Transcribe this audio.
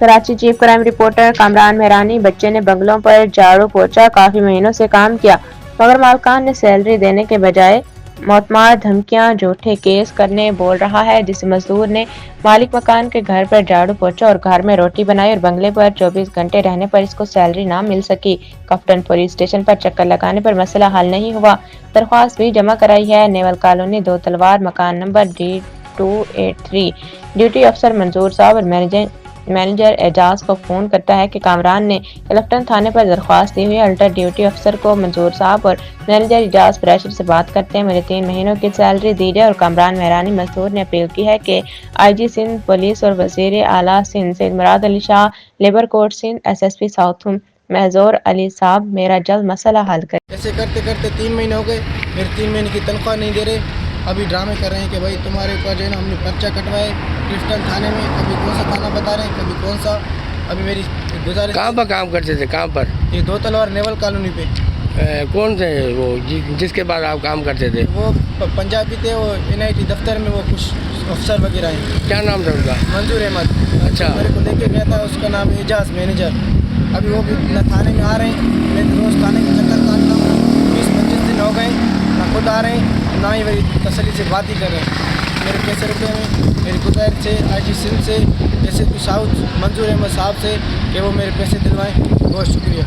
Karachi chief crime reporter Kamran Mehrani बच्चे ने बंगलों पर झाड़ू पोंछा, काफी महीनों से काम किया मगर मालकान ने सैलरी देने के बजाय मौतमार धमकियां, झूठे केस करने बोल रहा है, जिस मजदूर ने मालिक मकान के घर पर झाड़ू पोंछा और घर में रोटी बनाई और बंगले पर 24 घंटे रहने पर इसको सैलरी ना मिल सकी। कफ्टन पुलिस स्टेशन पर चक्कर लगाने पर मसला हल नहीं हुआ। दरख्वास्त भी जमा कराई है। नेवल कॉलोनी, दो तलवार, मकान नंबर D283। ड्यूटी अफसर मंजूर साहब और मैनेजर एजाज को फोन करता है कि कामरान ने कलेक्टर थाने पर दरख्वास्त दी हुई है। अल्टर ड्यूटी अफसर को मंजूर साहब और मैनेजर एजाज प्रेशर से बात करते हैं, मुझे 3 महीनों की सैलरी दी जाए। और कामरान मेहरानी मजदूर ने अपील की है कि IG सिंध पुलिस और वजीर आला Sindh Syed Murad Ali Shah, labour court Sindh, SSP south Mahjoor Ali साहब मेरा जल्द मसला हल करें। ऐसे करते करते 3 महीने हो गए, मेरे 3 महीने की तनख्वाह नहीं दे रहे। अभी ड्रामे कर रहे हैं कि भाई तुम्हारे ऊपर जो है ना हमने पर्चा कटवाए क्लिफ्टन थाने में, कभी कौन सा थाना बता रहे हैं, कभी कौन सा। अभी मेरी गुजारिश, कहाँ पर काम करते थे, कहाँ पर? ये दो तलवार नेवल कॉलोनी पे। कौन थे वो जिसके बाद आप काम करते थे? वो पंजाबी थे, वो NIT दफ्तर में वो कुछ अफसर वगैरह हैं। क्या नाम था उनका? मंजूर अहमद। अच्छा। मेरे को लेके गया था, उसका नाम एजाज मैनेजर। अभी वो भी न थाने में आ रहे हैं, मैं रोज़ थाने के चक्कर काटता हूँ। 20-25 दिन हो गए, ना खुद आ रहे हैं ना ही वही तसल्ली से बात ही कर रहे हैं। मेरे पैसे रुपये में मेरी गुजारिश से IG सिंध से SSP साउथ मंजूर अहमद साहब से कि वो मेरे पैसे दिलवाएं। बहुत शुक्रिया।